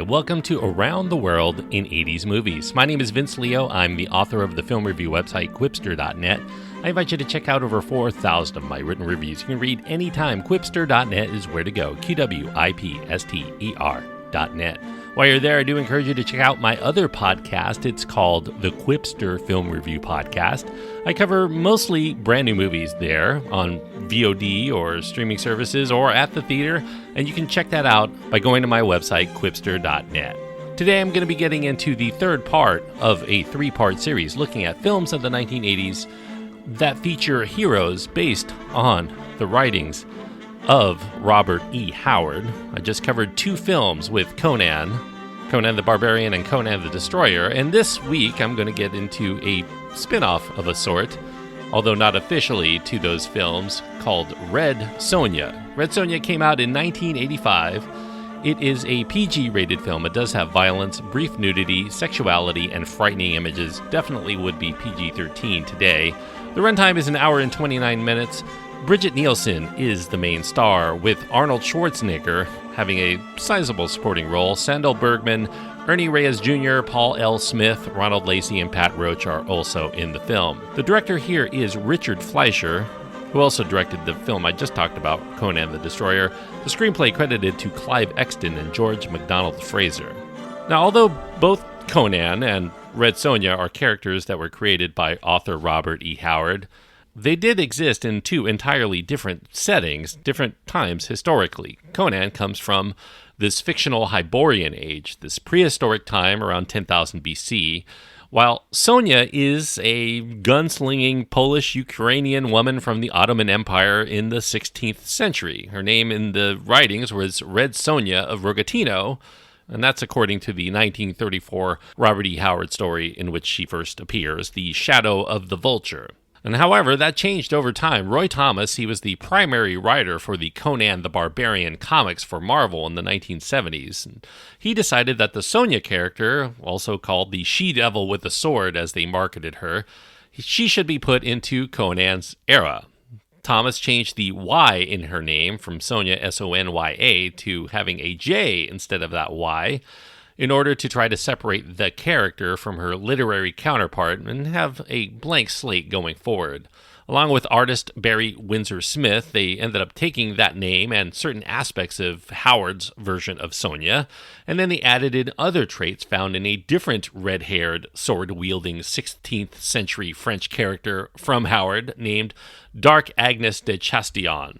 and welcome to Around the World in 80s Movies. My name is Vince Leo. I'm the author of the film review website, Quipster.net. I invite you to check out over 4,000 of my written reviews. You can read anytime. Quipster.net is where to go. QWIPSTER.net. While you're there, I do encourage you to check out my other podcast. It's called the Quipster Film Review Podcast. I cover mostly brand new movies there on VOD or streaming services or at the theater, and you can check that out by going to my website, Quipster.net. Today I'm going to be getting into the third part of a three-part series looking at films of the 1980s that feature heroes based on the writings of Robert E. Howard. I just covered two films with Conan the Barbarian and Conan the Destroyer, and this week I'm going to get into a spin-off of a sort, although not officially, to those films called Red Sonja. Red Sonja came out in 1985. It is a PG-rated film. It does have violence, brief nudity, sexuality, and frightening images. Definitely would be PG-13 today. The runtime is an hour and 29 minutes. Brigitte Nielsen is the main star, with Arnold Schwarzenegger having a sizable supporting role. Sandahl Bergman, Ernie Reyes Jr., Paul L. Smith, Ronald Lacey, and Pat Roach are also in the film. The director here is Richard Fleischer, who also directed the film I just talked about, Conan the Destroyer. The screenplay credited to Clive Exton and George MacDonald Fraser. Now, although both Conan and Red Sonja are characters that were created by author Robert E. Howard, they did exist in two entirely different settings, different times historically. Conan comes from this fictional Hyborian age, this prehistoric time around 10,000 BC, while Sonja is a gunslinging Polish-Ukrainian woman from the Ottoman Empire in the 16th century. Her name in the writings was Red Sonja of Rogatino, and that's according to the 1934 Robert E. Howard story in which she first appears, The Shadow of the Vulture. And however, that changed over time. Roy Thomas, he was the primary writer for the Conan the Barbarian comics for Marvel in the 1970s. And he decided that the Sonja character, also called the She-Devil with a Sword as they marketed her, she should be put into Conan's era. Thomas changed the Y in her name from Sonja, S-O-N-Y-A, to having a J instead of that Y, in order to try to separate the character from her literary counterpart and have a blank slate going forward. Along with artist Barry Windsor Smith, they ended up taking that name and certain aspects of Howard's version of Sonja, and then they added in other traits found in a different red-haired, sword-wielding 16th century French character from Howard named Dark Agnes de Chastillon.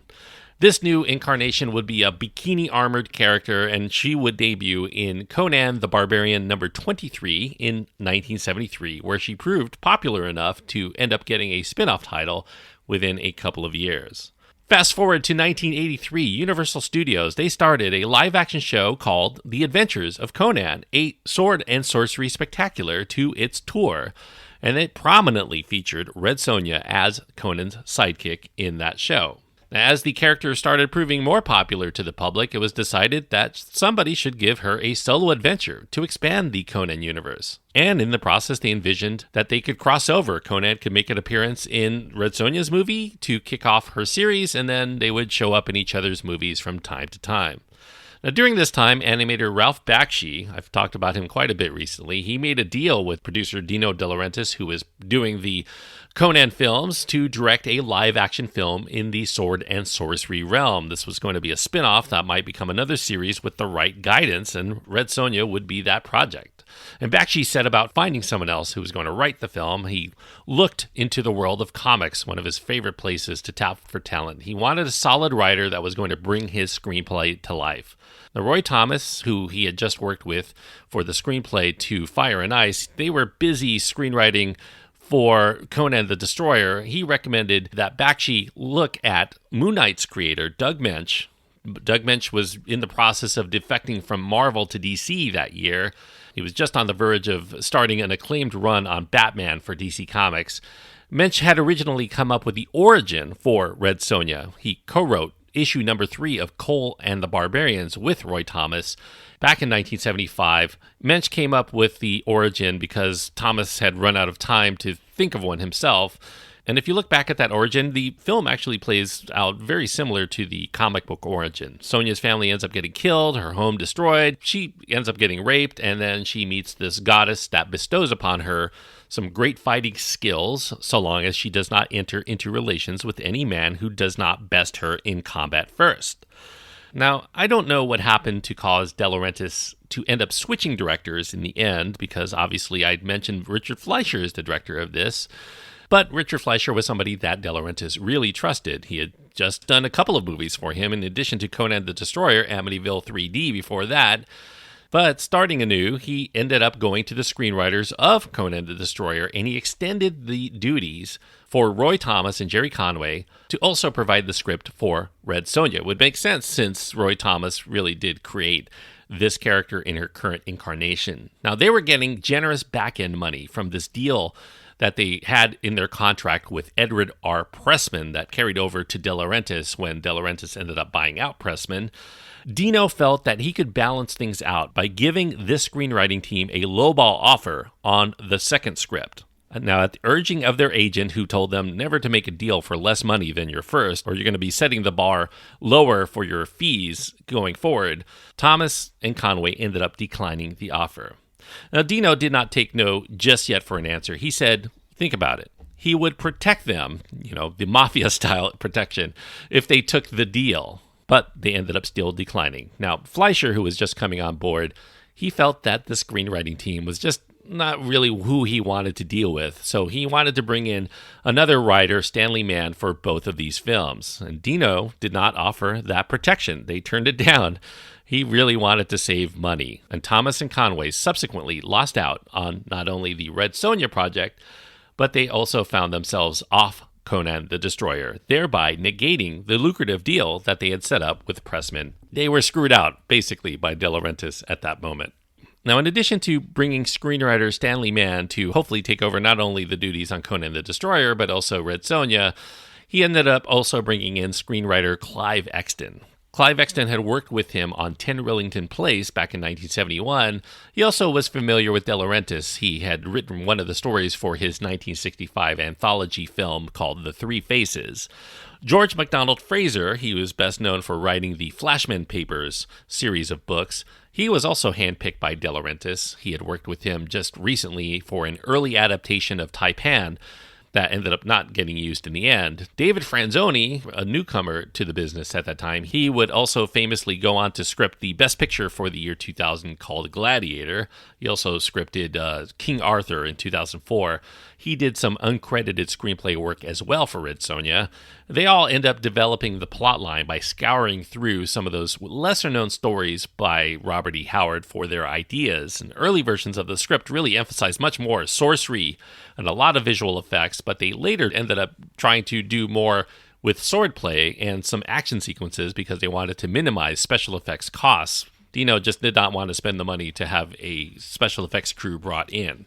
This new incarnation would be a bikini-armored character, and she would debut in Conan the Barbarian number 23 in 1973, where she proved popular enough to end up getting a spin-off title within a couple of years. Fast forward to 1983, Universal Studios, they started a live-action show called The Adventures of Conan, a sword and sorcery spectacular to its tour, and it prominently featured Red Sonja as Conan's sidekick in that show. As the character started proving more popular to the public, it was decided that somebody should give her a solo adventure to expand the Conan universe. And in the process, they envisioned that they could cross over. Conan could make an appearance in Red Sonja's movie to kick off her series, and then they would show up in each other's movies from time to time. Now, during this time, animator Ralph Bakshi, I've talked about him quite a bit recently, he made a deal with producer Dino De Laurentiis, who was doing the Conan films, to direct a live-action film in the sword and sorcery realm. This was going to be a spin-off that might become another series with the right guidance, and Red Sonja would be that project. And Bakshi set about finding someone else who was going to write the film. He looked into the world of comics, one of his favorite places to tap for talent. He wanted a solid writer that was going to bring his screenplay to life. Now, Roy Thomas, who he had just worked with for the screenplay to Fire and Ice, they were busy screenwriting for Conan the Destroyer. He recommended that Bakshi look at Moon Knight's creator, Doug Moench. Doug Moench was in the process of defecting from Marvel to DC that year. He was just on the verge of starting an acclaimed run on Batman for DC Comics. Moench had originally come up with the origin for Red Sonja. He co-wrote issue number 3 of Cole and the Barbarians with Roy Thomas. Back in 1975, Moench came up with the origin because Thomas had run out of time to think of one himself, And if you look back at that origin, the film actually plays out very similar to the comic book origin. Sonja's family ends up getting killed, her home destroyed, she ends up getting raped, and then she meets this goddess that bestows upon her some great fighting skills, so long as she does not enter into relations with any man who does not best her in combat first. Now, I don't know what happened to cause De Laurentiis to end up switching directors in the end, because obviously I'd mentioned Richard Fleischer is the director of this. But Richard Fleischer was somebody that De Laurentiis really trusted. He had just done a couple of movies for him, in addition to Conan the Destroyer, Amityville 3D before that. But starting anew, he ended up going to the screenwriters of Conan the Destroyer, and he extended the duties for Roy Thomas and Jerry Conway to also provide the script for Red Sonja. It would make sense, since Roy Thomas really did create this character in her current incarnation. Now, they were getting generous back-end money from this deal that they had in their contract with Edward R. Pressman that carried over to De Laurentiis when De Laurentiis ended up buying out Pressman. Dino felt that he could balance things out by giving this screenwriting team a lowball offer on the second script. Now, at the urging of their agent, who told them never to make a deal for less money than your first, or you're going to be setting the bar lower for your fees going forward, Thomas and Conway ended up declining the offer. Now, Dino did not take no just yet for an answer. He said, think about it. He would protect them, the mafia-style protection, if they took the deal. But they ended up still declining. Now, Fleischer, who was just coming on board, he felt that the screenwriting team was just not really who he wanted to deal with. So he wanted to bring in another writer, Stanley Mann, for both of these films. And Dino did not offer that protection. They turned it down. He really wanted to save money. And Thomas and Conway subsequently lost out on not only the Red Sonja project, but they also found themselves off Conan the Destroyer, thereby negating the lucrative deal that they had set up with Pressman. They were screwed out, basically, by De Laurentiis at that moment. Now, in addition to bringing screenwriter Stanley Mann to hopefully take over not only the duties on Conan the Destroyer, but also Red Sonja, he ended up also bringing in screenwriter Clive Exton. Clive Exton had worked with him on 10 Rillington Place back in 1971. He also was familiar with De Laurentiis. He had written one of the stories for his 1965 anthology film called The Three Faces. George MacDonald Fraser, he was best known for writing the Flashman Papers series of books. He was also handpicked by De Laurentiis. He had worked with him just recently for an early adaptation of Taipan that ended up not getting used in the end. David Franzoni, a newcomer to the business at that time, he would also famously go on to script the Best Picture for the year 2000 called Gladiator. He also scripted King Arthur in 2004. He did some uncredited screenplay work as well for Red Sonja. They all end up developing the plotline by scouring through some of those lesser-known stories by Robert E. Howard for their ideas. And early versions of the script really emphasized much more sorcery and a lot of visual effects, but they later ended up trying to do more with swordplay and some action sequences because they wanted to minimize special effects costs. Dino just did not want to spend the money to have a special effects crew brought in.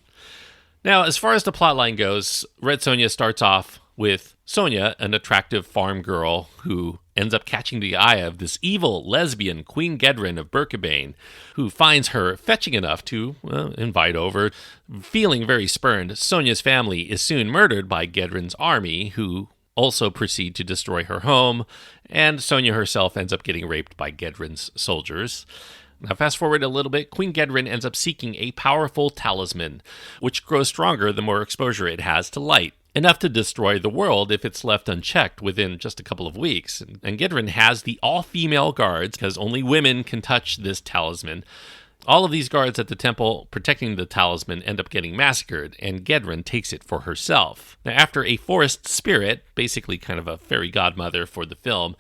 Now, as far as the plotline goes, Red Sonja starts off with Sonja, an attractive farm girl who ends up catching the eye of this evil lesbian Queen Gedren of Berkubane, who finds her fetching enough to invite over. Feeling very spurned, Sonja's family is soon murdered by Gedren's army, who also proceed to destroy her home, and Sonja herself ends up getting raped by Gedren's soldiers. Now, fast forward a little bit, Queen Gedren ends up seeking a powerful talisman, which grows stronger the more exposure it has to light, enough to destroy the world if it's left unchecked within just a couple of weeks. And Gedren has the all-female guards, because only women can touch this talisman. All of these guards at the temple protecting the talisman end up getting massacred, and Gedren takes it for herself. Now, after a forest spirit, basically kind of a fairy godmother for the film,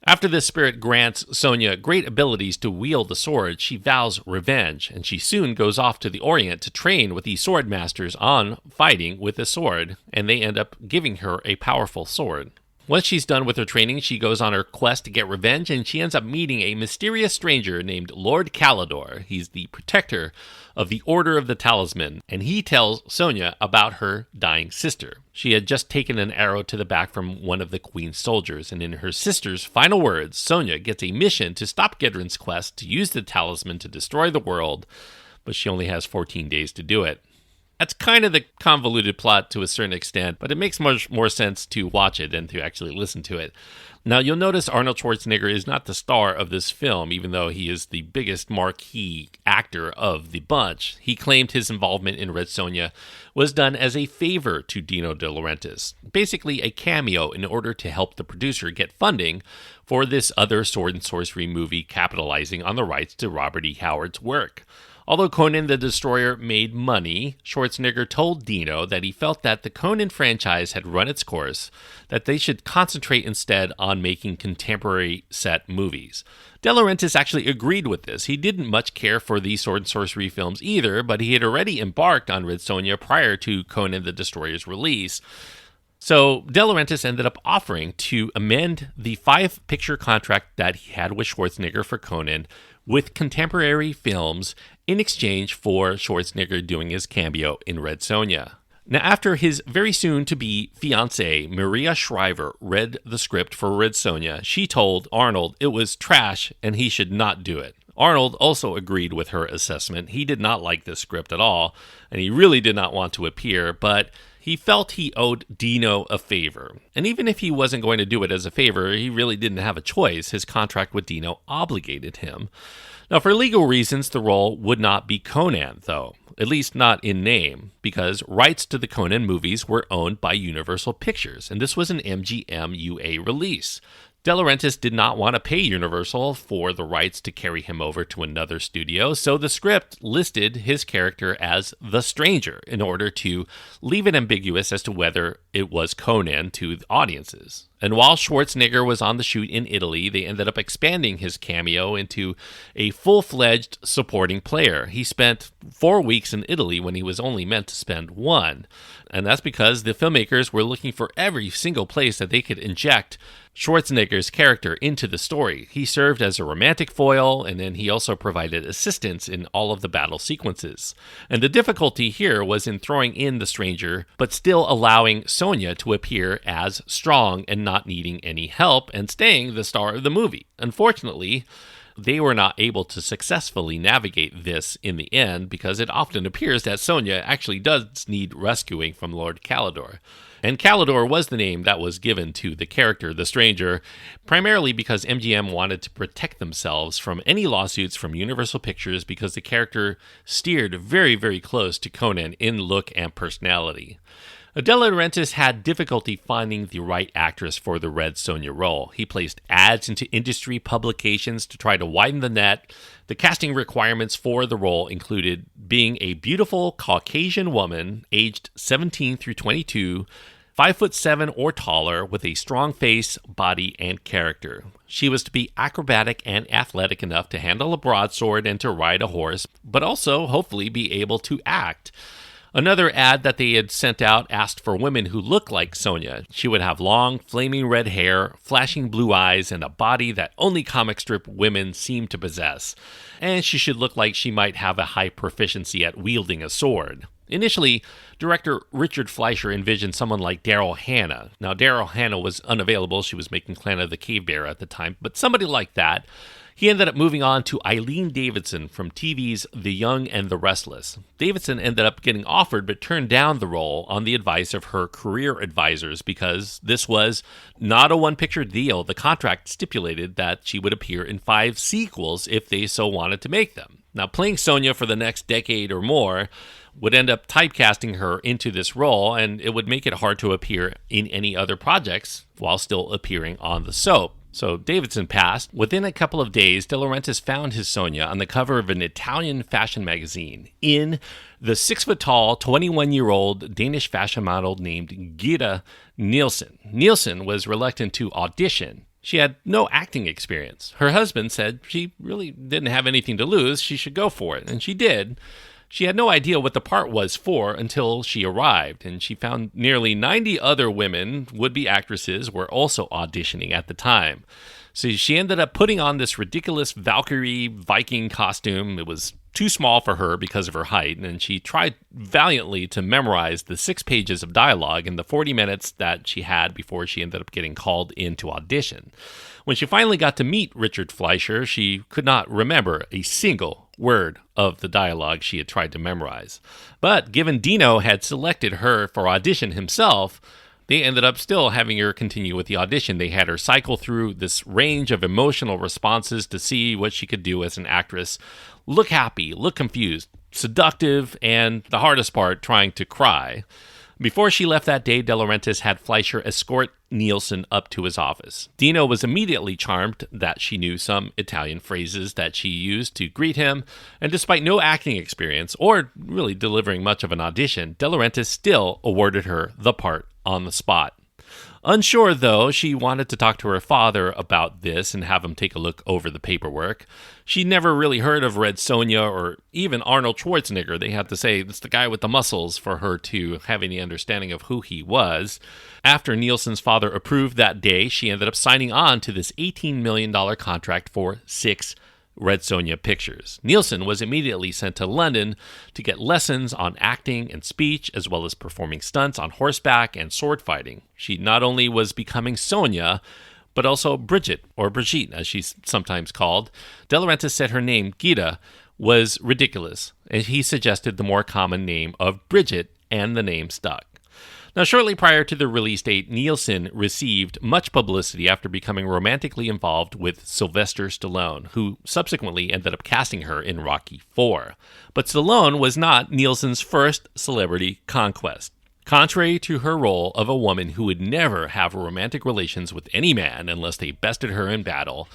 after this spirit grants Sonja great abilities to wield the sword, she vows revenge, and she soon goes off to the Orient to train with the sword masters on fighting with the sword, and they end up giving her a powerful sword. Once she's done with her training, she goes on her quest to get revenge, and she ends up meeting a mysterious stranger named Lord Kalidor. He's the protector of the Order of the Talisman, and he tells Sonja about her dying sister. She had just taken an arrow to the back from one of the Queen's soldiers, and in her sister's final words, Sonja gets a mission to stop Gedren's quest to use the talisman to destroy the world, but she only has 14 days to do it. That's kind of the convoluted plot to a certain extent, but it makes much more sense to watch it than to actually listen to it. Now, you'll notice Arnold Schwarzenegger is not the star of this film, even though he is the biggest marquee actor of the bunch. He claimed his involvement in Red Sonja was done as a favor to Dino De Laurentiis, basically a cameo in order to help the producer get funding for this other sword and sorcery movie capitalizing on the rights to Robert E. Howard's work. Although Conan the Destroyer made money, Schwarzenegger told Dino that he felt that the Conan franchise had run its course, that they should concentrate instead on making contemporary set movies. De Laurentiis actually agreed with this. He didn't much care for the sword and sorcery films either, but he had already embarked on Red Sonja prior to Conan the Destroyer's release. So De Laurentiis ended up offering to amend the 5-picture contract that he had with Schwarzenegger for Conan with contemporary films in exchange for Schwarzenegger doing his cameo in Red Sonja. Now, after his very soon-to-be fiancée, Maria Shriver, read the script for Red Sonja, she told Arnold it was trash and he should not do it. Arnold also agreed with her assessment. He did not like this script at all, and he really did not want to appear, but he felt he owed Dino a favor. And even if he wasn't going to do it as a favor, he really didn't have a choice. His contract with Dino obligated him. Now, for legal reasons, the role would not be Conan, though, at least not in name, because rights to the Conan movies were owned by Universal Pictures, and this was an MGM UA release. De Laurentiis did not want to pay Universal for the rights to carry him over to another studio, so the script listed his character as the Stranger in order to leave it ambiguous as to whether it was Conan to the audiences. And while Schwarzenegger was on the shoot in Italy, they ended up expanding his cameo into a full-fledged supporting player. He spent 4 weeks in Italy when he was only meant to spend 1. And that's because the filmmakers were looking for every single place that they could inject Schwarzenegger's character into the story. He served as a romantic foil, and then he also provided assistance in all of the battle sequences. And the difficulty here was in throwing in the Stranger, but still allowing Sonja to appear as strong and not needing any help and staying the star of the movie. Unfortunately, they were not able to successfully navigate this in the end because it often appears that Sonja actually does need rescuing from Lord Kalidor. And Kalidor was the name that was given to the character, the Stranger, primarily because MGM wanted to protect themselves from any lawsuits from Universal Pictures because the character steered very, very close to Conan in look and personality. De Laurentiis had difficulty finding the right actress for the Red Sonja role. He placed ads into industry publications to try to widen the net. The casting requirements for the role included being a beautiful Caucasian woman, aged 17 through 22, 5'7" or taller, with a strong face, body, and character. She was to be acrobatic and athletic enough to handle a broadsword and to ride a horse, but also hopefully be able to act. Another ad that they had sent out asked for women who looked like Sonja. She would have long, flaming red hair, flashing blue eyes, and a body that only comic strip women seem to possess. And she should look like she might have a high proficiency at wielding a sword. Initially, director Richard Fleischer envisioned someone like Daryl Hannah. Now, Daryl Hannah was unavailable. She was making Clan of the Cave Bear at the time, but somebody like that. He ended up moving on to Eileen Davidson from TV's The Young and the Restless. Davidson ended up getting offered but turned down the role on the advice of her career advisors because this was not a one-picture deal. The contract stipulated that she would appear in 5 sequels if they so wanted to make them. Now, playing Sonja for the next decade or more would end up typecasting her into this role, and it would make it hard to appear in any other projects while still appearing on the soap. So Davidson passed. Within a couple of days, De Laurentiis found his Sonja on the cover of an Italian fashion magazine in the 6-foot-tall, 21-year-old Danish fashion model named Brigitte Nielsen. Nielsen was reluctant to audition. She had no acting experience. Her husband said she really didn't have anything to lose. She should go for it, and she did. She had no idea what the part was for until she arrived, and she found nearly 90 other women, would-be actresses, were also auditioning at the time. So she ended up putting on this ridiculous Valkyrie Viking costume. It was too small for her because of her height, and she tried valiantly to memorize the 6 pages of dialogue in the 40 minutes that she had before she ended up getting called in to audition. When she finally got to meet Richard Fleischer, she could not remember a single word of the dialogue she had tried to memorize. But given Dino had selected her for audition himself, they ended up still having her continue with the audition. They had her cycle through this range of emotional responses to see what she could do as an actress. Look happy, look confused, seductive, and the hardest part, trying to cry. Before she left that day, De Laurentiis had Fleischer escort Nielsen up to his office. Dino was immediately charmed that she knew some Italian phrases that she used to greet him, and despite no acting experience or really delivering much of an audition, De Laurentiis still awarded her the part on the spot. Unsure, though, she wanted to talk to her father about this and have him take a look over the paperwork. She never really heard of Red Sonja or even Arnold Schwarzenegger. They had to say it's the guy with the muscles for her to have any understanding of who he was. After Nielsen's father approved that day, she ended up signing on to this $18 million contract for 6 Red Sonja pictures. Nielsen was immediately sent to London to get lessons on acting and speech, as well as performing stunts on horseback and sword fighting. She not only was becoming Sonja, but also Brigitte, or Brigitte as she's sometimes called. De Laurentiis said her name, Gita, was ridiculous, and he suggested the more common name of Brigitte, and the name stuck. Now, shortly prior to the release date, Nielsen received much publicity after becoming romantically involved with Sylvester Stallone, who subsequently ended up casting her in Rocky IV. But Stallone was not Nielsen's first celebrity conquest. Contrary to her role of a woman who would never have romantic relations with any man unless they bested her in battle,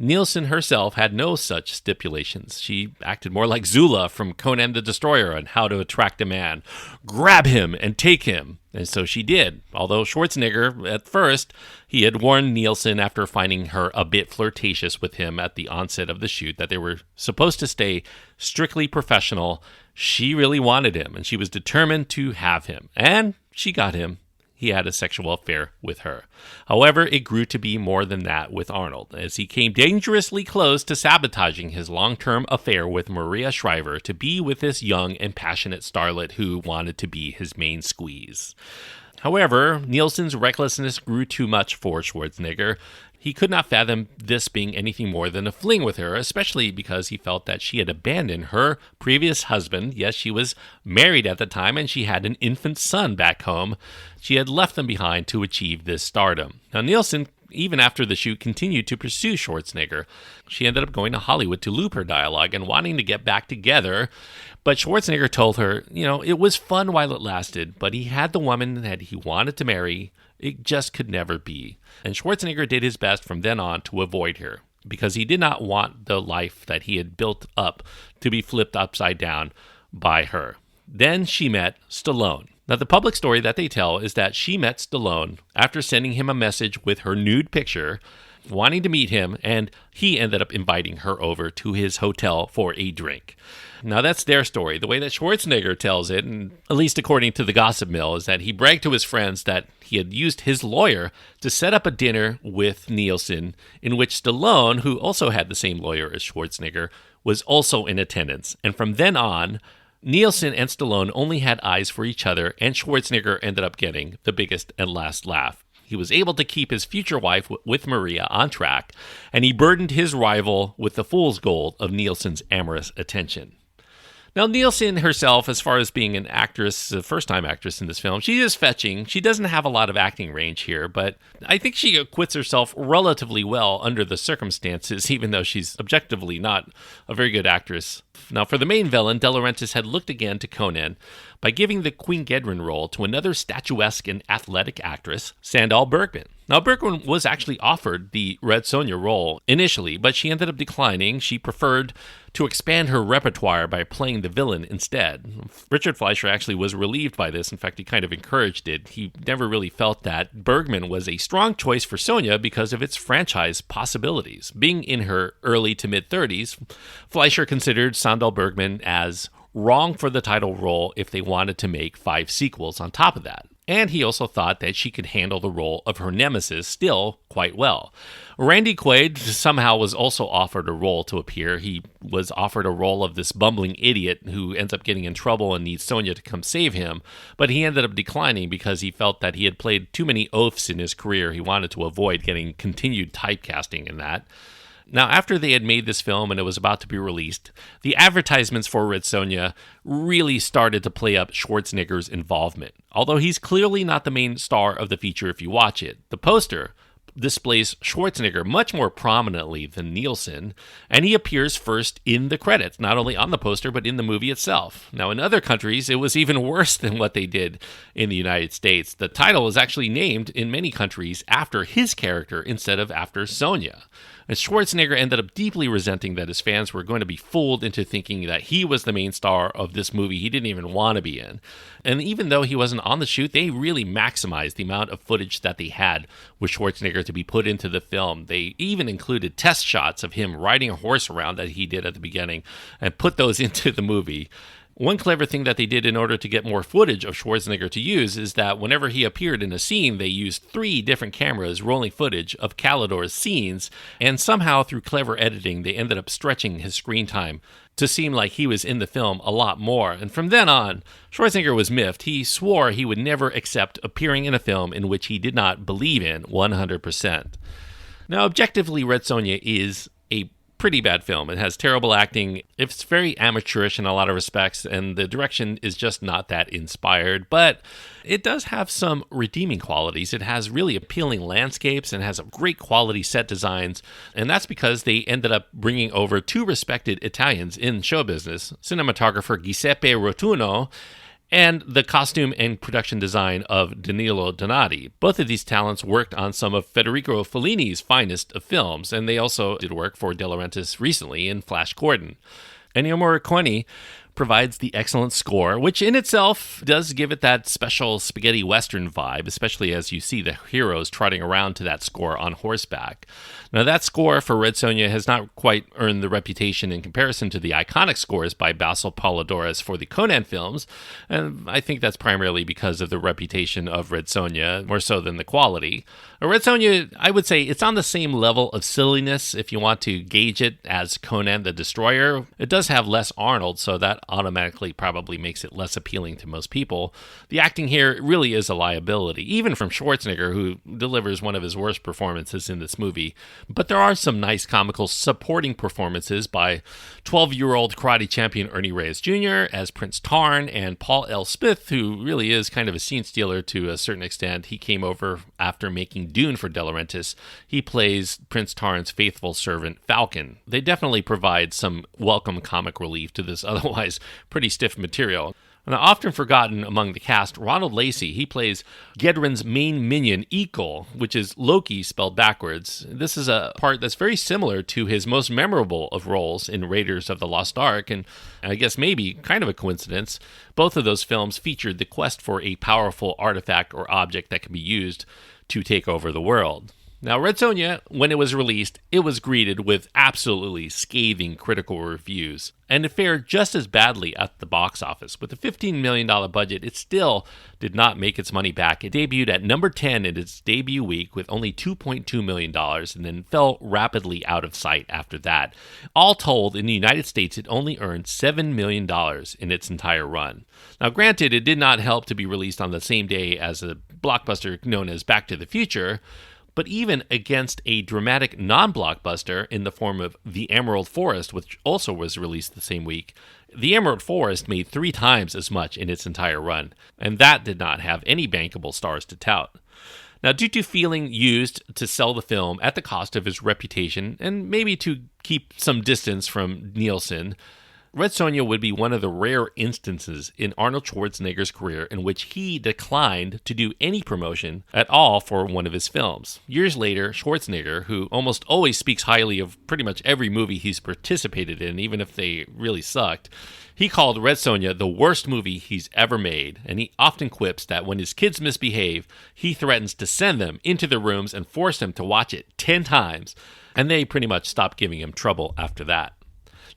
Nielsen herself had no such stipulations. She acted more like Zula from Conan the Destroyer on how to attract a man. Grab him and take him. And so she did. Although Schwarzenegger, at first, he had warned Nielsen after finding her a bit flirtatious with him at the onset of the shoot that they were supposed to stay strictly professional. She really wanted him, and she was determined to have him. And she got him. He had a sexual affair with her. However, it grew to be more than that with Arnold, as he came dangerously close to sabotaging his long-term affair with Maria Shriver to be with this young and passionate starlet who wanted to be his main squeeze. However, Nielsen's recklessness grew too much for Schwarzenegger. He could not fathom this being anything more than a fling with her, especially because he felt that she had abandoned her previous husband. Yes, she was married at the time, and she had an infant son back home. She had left them behind to achieve this stardom. Now, Nielsen, even after the shoot, continued to pursue Schwarzenegger. She ended up going to Hollywood to loop her dialogue and wanting to get back together. But Schwarzenegger told her, it was fun while it lasted, but he had the woman that he wanted to marry. It just could never be. And Schwarzenegger did his best from then on to avoid her, because he did not want the life that he had built up to be flipped upside down by her. Then she met Stallone. Now, the public story that they tell is that she met Stallone after sending him a message with her nude picture, wanting to meet him, and he ended up inviting her over to his hotel for a drink. Now, that's their story. The way that Schwarzenegger tells it, and at least according to the gossip mill, is that he bragged to his friends that he had used his lawyer to set up a dinner with Nielsen, in which Stallone, who also had the same lawyer as Schwarzenegger, was also in attendance. And from then on, Nielsen and Stallone only had eyes for each other, and Schwarzenegger ended up getting the biggest and last laugh. He was able to keep his future wife with Maria on track, and he burdened his rival with the fool's gold of Nielsen's amorous attention. Now, Nielsen herself, as far as being an actress, a first-time actress in this film, she is fetching. She doesn't have a lot of acting range here, but I think she acquits herself relatively well under the circumstances, even though she's objectively not a very good actress. Now, for the main villain, De Laurentiis had looked again to Conan by giving the Queen Gedren role to another statuesque and athletic actress, Sandahl Bergman. Now, Bergman was actually offered the Red Sonja role initially, but she ended up declining. She preferred to expand her repertoire by playing the villain instead. Richard Fleischer actually was relieved by this. In fact, he kind of encouraged it. He never really felt that Bergman was a strong choice for Sonja because of its franchise possibilities. Being in her early to mid-30s, Fleischer considered Sandahl Bergman as wrong for the title role if they wanted to make 5 sequels on top of that. and he also thought that she could handle the role of her nemesis still quite well. Randy Quaid somehow was also offered a role to appear. He was offered a role of this bumbling idiot who ends up getting in trouble and needs Sonja to come save him, but he ended up declining because he felt that he had played too many oaths in his career. He wanted to avoid getting continued typecasting in that. Now, after they had made this film and it was about to be released, the advertisements for Red Sonja really started to play up Schwarzenegger's involvement. Although he's clearly not the main star of the feature if you watch it. The poster displays Schwarzenegger much more prominently than Nielsen, and he appears first in the credits, not only on the poster, but in the movie itself. Now, in other countries, it was even worse than what they did in the United States. The title was actually named in many countries after his character instead of after Sonja. And Schwarzenegger ended up deeply resenting that his fans were going to be fooled into thinking that he was the main star of this movie he didn't even want to be in. And even though he wasn't on the shoot, they really maximized the amount of footage that they had with Schwarzenegger to be put into the film. They even included test shots of him riding a horse around that he did at the beginning and put those into the movie. One clever thing that they did in order to get more footage of Schwarzenegger to use is that whenever he appeared in a scene, they used 3 different cameras rolling footage of Kalidor's scenes, and somehow through clever editing, they ended up stretching his screen time to seem like he was in the film a lot more. And from then on, Schwarzenegger was miffed. He swore he would never accept appearing in a film in which he did not believe in 100%. Now, objectively, Red Sonja is a pretty bad film. It has terrible acting. It's very amateurish in a lot of respects, and the direction is just not that inspired, but it does have some redeeming qualities. It has really appealing landscapes and has great quality set designs, and that's because they ended up bringing over 2 respected Italians in show business, cinematographer Giuseppe Rotuno and the costume and production design of Danilo Donati. Both of these talents worked on some of Federico Fellini's finest of films, and they also did work for De Laurentiis recently in Flash Gordon. Ennio Morricone provides the excellent score, which in itself does give it that special spaghetti western vibe, especially as you see the heroes trotting around to that score on horseback. Now, that score for Red Sonja has not quite earned the reputation in comparison to the iconic scores by Basil Polidoris for the Conan films, and I think that's primarily because of the reputation of Red Sonja, more so than the quality. Red Sonja, I would say it's on the same level of silliness if you want to gauge it as Conan the Destroyer. It does have less Arnold, so that automatically probably makes it less appealing to most people. The acting here really is a liability, even from Schwarzenegger, who delivers one of his worst performances in this movie. But there are some nice comical supporting performances by 12-year-old karate champion Ernie Reyes Jr. as Prince Tarn, and Paul L. Smith, who really is kind of a scene stealer to a certain extent. He came over after making Dune for De Laurentiis. He plays Prince Tarn's faithful servant, Falcon. They definitely provide some welcome comic relief to this otherwise pretty stiff material. Now, often forgotten among the cast, Ronald Lacey, he plays Gedren's main minion, Ekel, which is Loki spelled backwards. This is a part that's very similar to his most memorable of roles in Raiders of the Lost Ark, and I guess maybe kind of a coincidence, both of those films featured the quest for a powerful artifact or object that can be used to take over the world. Now, Red Sonja, when it was released, it was greeted with absolutely scathing critical reviews, and it fared just as badly at the box office. With a $15 million budget, it still did not make its money back. It debuted at number 10 in its debut week with only $2.2 million, and then fell rapidly out of sight after that. All told, in the United States, it only earned $7 million in its entire run. Now, granted, it did not help to be released on the same day as a blockbuster known as Back to the Future, but even against a dramatic non-blockbuster in the form of The Emerald Forest, which also was released the same week, The Emerald Forest made 3 times as much in its entire run, and that did not have any bankable stars to tout. Now, due to feeling used to sell the film at the cost of his reputation, and maybe to keep some distance from Nielsen, Red Sonja would be one of the rare instances in Arnold Schwarzenegger's career in which he declined to do any promotion at all for one of his films. Years later, Schwarzenegger, who almost always speaks highly of pretty much every movie he's participated in, even if they really sucked, he called Red Sonja the worst movie he's ever made, and he often quips that when his kids misbehave, he threatens to send them into their rooms and force them to watch it 10 times, and they pretty much stopped giving him trouble after that.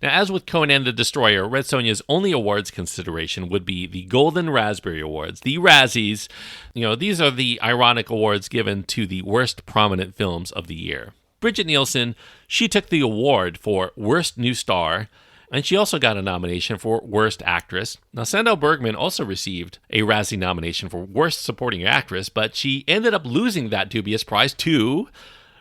Now, as with Conan the Destroyer, Red Sonja's only awards consideration would be the Golden Raspberry Awards, the Razzies. These are the ironic awards given to the worst prominent films of the year. Brigitte Nielsen, she took the award for Worst New Star, and she also got a nomination for Worst Actress. Now, Sandahl Bergman also received a Razzie nomination for Worst Supporting Actress, but she ended up losing that dubious prize to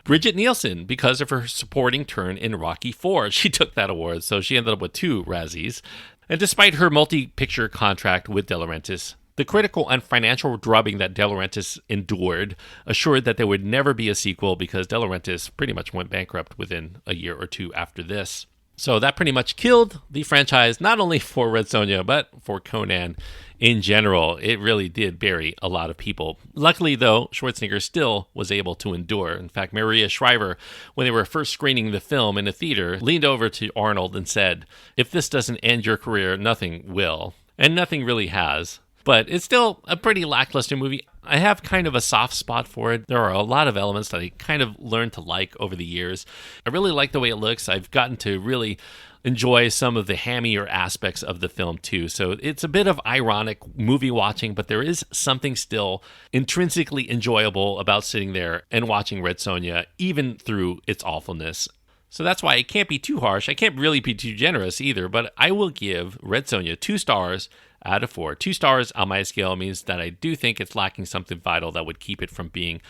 Brigitte Nielsen because of her supporting turn in Rocky IV. She took that award, so she ended up with 2 Razzies. And despite her multi-picture contract with De Laurentiis, the critical and financial drubbing that De Laurentiis endured assured that there would never be a sequel because De Laurentiis pretty much went bankrupt within a year or 2 after this. So that pretty much killed the franchise, not only for Red Sonja, but for Conan in general. It really did bury a lot of people. Luckily, though, Schwarzenegger still was able to endure. In fact, Maria Shriver, when they were first screening the film in a theater, leaned over to Arnold and said, "If this doesn't end your career, nothing will." And nothing really has. But it's still a pretty lackluster movie. I have kind of a soft spot for it. There are a lot of elements that I kind of learned to like over the years. I really like the way it looks. I've gotten to really enjoy some of the hammier aspects of the film too. So it's a bit of ironic movie watching, but there is something still intrinsically enjoyable about sitting there and watching Red Sonja, even through its awfulness. So that's why it can't be too harsh. I can't really be too generous either, but I will give Red Sonja 2 stars out of 4. 2 stars on my scale means that I do think it's lacking something vital that would keep it from being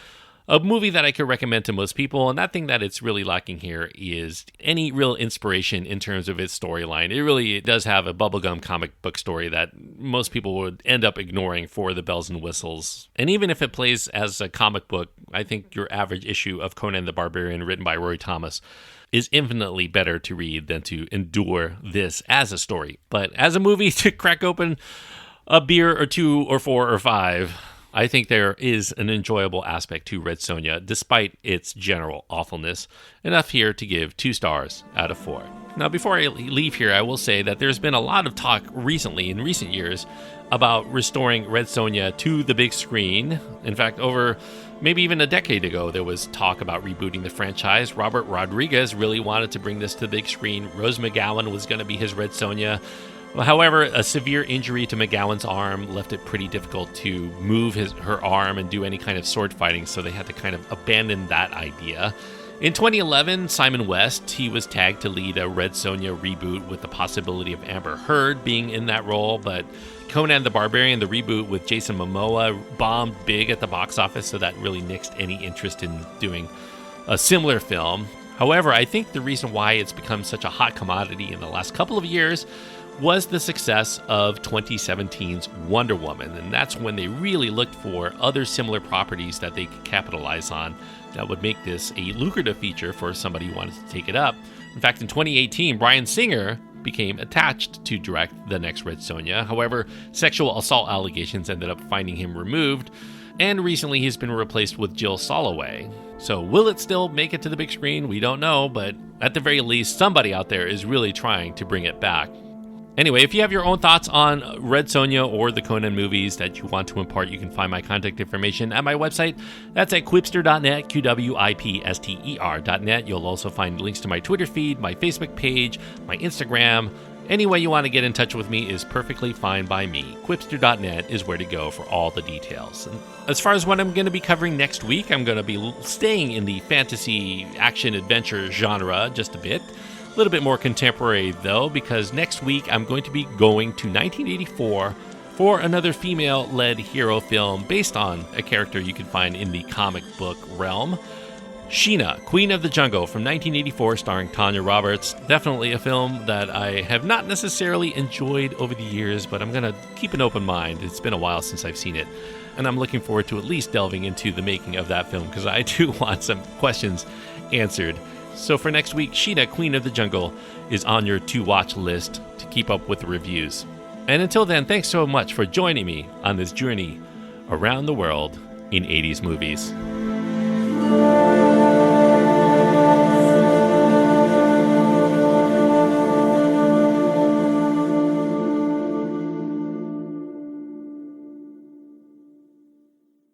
a movie that I could recommend to most people. And that thing that it's really lacking here is any real inspiration in terms of its storyline. It really does have a bubblegum comic book story that most people would end up ignoring for the bells and whistles. And even if it plays as a comic book, I think your average issue of Conan the Barbarian written by Roy Thomas is infinitely better to read than to endure this as a story. But as a movie to crack open a beer or 2 or 4 or 5, I think there is an enjoyable aspect to Red Sonja, despite its general awfulness. Enough here to give 2 stars out of 4. Now, before I leave here, I will say that there's been a lot of talk recently, in recent years, about restoring Red Sonja to the big screen. In fact, over maybe even a decade ago, there was talk about rebooting the franchise. Robert Rodriguez really wanted to bring this to the big screen. Rose McGowan was going to be his Red Sonja. However, a severe injury to McGowan's arm left it pretty difficult to move her arm and do any kind of sword fighting, so they had to kind of abandon that idea. In 2011, Simon West, he was tagged to lead a Red Sonja reboot with the possibility of Amber Heard being in that role, but Conan the Barbarian, the reboot with Jason Momoa, bombed big at the box office, so that really nixed any interest in doing a similar film. However, I think the reason why it's become such a hot commodity in the last couple of years was the success of 2017's Wonder Woman, and that's when they really looked for other similar properties that they could capitalize on that would make this a lucrative feature for somebody who wanted to take it up. In fact, in 2018, Bryan Singer became attached to direct the next Red Sonja. However, sexual assault allegations ended up finding him removed, and recently he's been replaced with Jill Soloway. So will it still make it to the big screen? We don't know, but at the very least, somebody out there is really trying to bring it back. Anyway, if you have your own thoughts on Red Sonja or the Conan movies that you want to impart, you can find my contact information at my website. That's at quipster.net, QWIPSTER.net. You'll also find links to my Twitter feed, my Facebook page, my Instagram. Any way you want to get in touch with me is perfectly fine by me. Quipster.net is where to go for all the details. And as far as what I'm going to be covering next week, I'm going to be staying in the fantasy action adventure genre just a bit. A little bit more contemporary, though, because next week I'm going to be going to 1984 for another female-led hero film based on a character you can find in the comic book realm. Sheena, Queen of the Jungle from 1984, starring Tanya Roberts. Definitely a film that I have not necessarily enjoyed over the years, but I'm going to keep an open mind. It's been a while since I've seen it, and I'm looking forward to at least delving into the making of that film, because I do want some questions answered. So for next week, Sheena, Queen of the Jungle, is on your to-watch list to keep up with the reviews. And until then, thanks so much for joining me on this journey around the world in 80s movies.